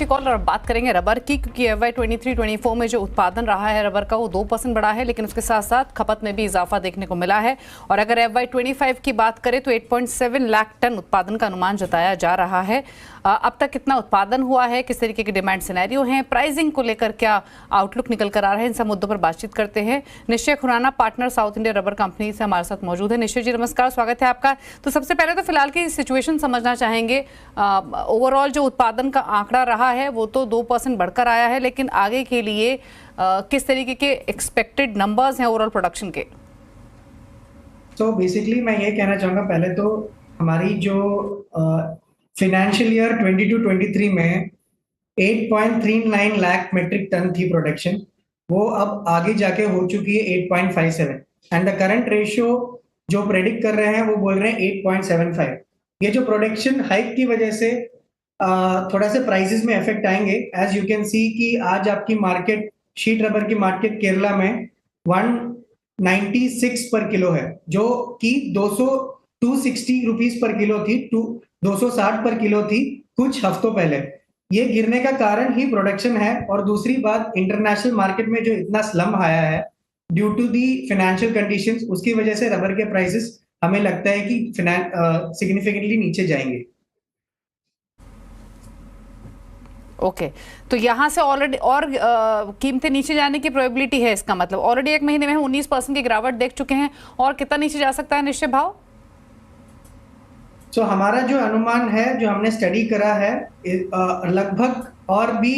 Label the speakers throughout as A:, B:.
A: आपकी कॉल और बात करेंगे रबर की, क्योंकि FY 23-24 में जो उत्पादन रहा है रबर का वो 2% बढ़ा है, लेकिन उसके साथ साथ खपत में भी इजाफा देखने को मिला है। और अगर FY 25 की बात करें तो 8.7 लाख टन उत्पादन का अनुमान जताया जा रहा है। अब तक कितना उत्पादन हुआ है, किस तरीके के डिमांड सिनेरियो हैं, प्राइसिंग को लेकर क्या आउटलुक निकल कर आ रहे हैं, इन सब मुद्दों पर बातचीत करते हैं। Nishchay Khurana, partner South India rubber company से हमारे साथ मौजूद है। निश्चय जी नमस्कार, स्वागत है आपका। तो सबसे पहले तो फिलहाल की सिचुएशन समझना चाहेंगे। ओवरऑल जो उत्पादन का आंकड़ा रहा है वो तो 2% बढ़कर आया है, लेकिन आगे के लिए किस तरीके के एक्सपेक्टेड नंबर्स हैं ओवरऑल प्रोडक्शन के?
B: तो बेसिकली मैं ये कहना चाहूँगा, पहले तो हमारी जो फाइनेंशियल ईयर 22-23 में 8.39 लाख मेट्रिक टन थी प्रोडक्शन, वो अब आगे जाके हो चुकी है 8.57 एंड द करंट रेशियो जो प्रेडिक्ट कर रहे हैं वो बोल रहे हैं 8.75। ये जो प्रोडक्शन हाइक की वजह से थोड़ा से प्राइसेस में इफेक्ट आएंगे। एज यू कैन सी कि आज आपकी मार्केट, शीट रबर की मार्केट केरला में 196 पर किलो है, जो कि 260 रुपीज पर किलो थी, 260 पर किलो थी कुछ हफ्तों पहले। ये गिरने का कारण ही प्रोडक्शन है। और दूसरी बात, इंटरनेशनल मार्केट में जो इतना स्लम आया है due to the financial conditions, उसकी वजह से रबर के प्राइसेस हमें लगता है कि सिग्निफिकेंटली नीचे जाएंगे।
A: ओके तो यहाँ से ऑलरेडी और कीमतें नीचे जाने की प्रोबेबिलिटी है, इसका मतलब ऑलरेडी एक महीने में हम 19% की गिरावट देख चुके हैं, और कितना नीचे जा सकता है निश्चय भाव?
B: तो हमारा जो अनुमान है, जो हमने स्टडी करा है, लगभग और भी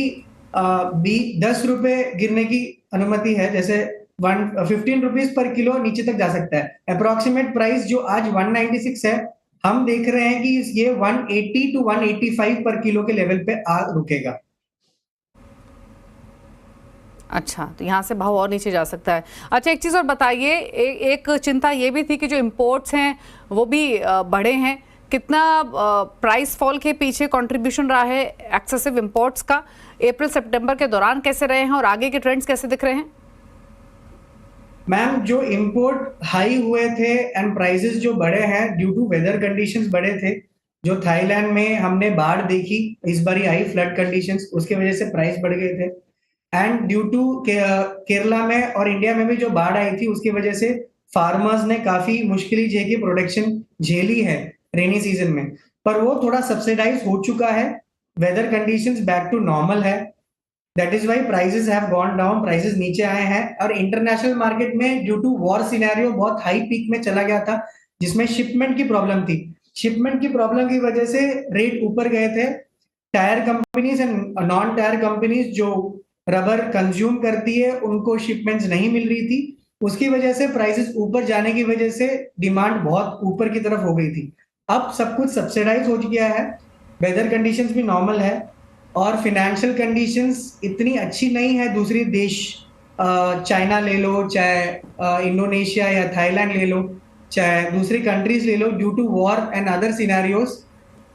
B: 10 रुपए गिरने की अनुमति है। जैसे 15 रुपीज पर किलो नीचे तक जा सकता है। अप्रोक्सीमेट प्राइस जो आज 196 है, हम देख रहे हैं कि ये 180 to 185 पर किलो के लेवल पे आ रुकेगा।
A: अच्छा, तो यहाँ से भाव और नीचे जा सकता है। अच्छा, एक चीज़ और बताइए, एक चिंता ये भी थी कि जो इम्पोर्ट्स हैं वो भी बढ़े हैं। कितना प्राइस फॉल के पीछे कंट्रीब्यूशन रहा है एक्सेसिव इंपोर्ट्स का? अप्रैल सितंबर के दौरान कैसे रहे हैं और आगे के ट्रेंड्स कैसे दिख रहे हैं?
B: मैम, जो इंपोर्ट हाई हुए थे एंड प्राइसेस जो बढ़े हैं ड्यू टू वेदर कंडीशंस बढ़े थे। जो थाईलैंड में हमने बाढ़ देखी, इस बारी आई फ्लड कंडीशंस, उसकी वजह से प्राइस बढ़ गए थे। एंड ड्यू टू केरला में और इंडिया में भी जो बाढ़ आई थी, उसकी वजह से फार्मर्स ने काफी मुश्किल की प्रोडक्शन झेली है रेनी सीजन में, पर वो थोड़ा सब्सिडाइज हो चुका है। Weather conditions back to normal है, that is why prices have gone down, prices नीचे आए हैं। और इंटरनेशनल मार्केट में ड्यू टू वॉर सिनेरियो बहुत हाई पीक में चला गया था, जिसमें शिपमेंट की प्रॉब्लम थी। शिपमेंट की प्रॉब्लम की वजह से रेट ऊपर गए थे। Tyre companies and non tyre companies जो रबर कंज्यूम करती है, उनको शिपमेंट्स नहीं मिल रही थी। उसकी वजह से प्राइसेस ऊपर जाने की वजह से डिमांड बहुत ऊपर की तरफ हो गई थी। अब सब कुछ सब्सिडाइज हो गया है, वेदर कंडीशंस भी नॉर्मल है, और फाइनेंशियल कंडीशंस इतनी अच्छी नहीं है। दूसरी देश, चाइना ले लो, चाहे इंडोनेशिया या थाईलैंड ले लो, चाहे दूसरी कंट्रीज ले लो, due to war and other scenarios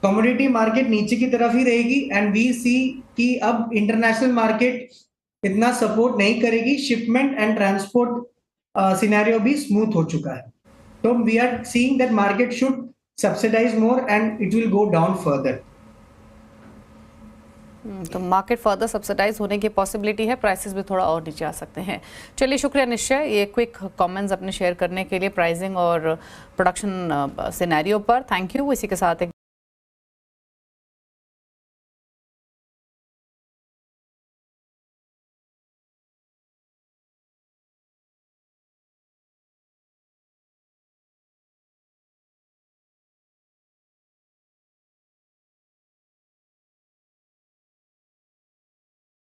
B: commodity market नीचे की तरफ ही रहेगी। एंड वी सी कि अब इंटरनेशनल मार्केट इतना सपोर्ट नहीं करेगी, शिपमेंट एंड ट्रांसपोर्ट सिनेरियो भी स्मूथ हो चुका है। तो we are seeing that market should subsidise more and it will go down further.
A: तो मार्केट फर्दर सब्सिडाइज होने की पॉसिबिलिटी है, प्राइसेस भी थोड़ा और नीचे आ सकते हैं। चलिए, शुक्रिया निश्चय ये क्विक कमेंट्स अपने शेयर करने के लिए प्राइसिंग और प्रोडक्शन सिनेरियो पर। Thank you. इसी के साथ एक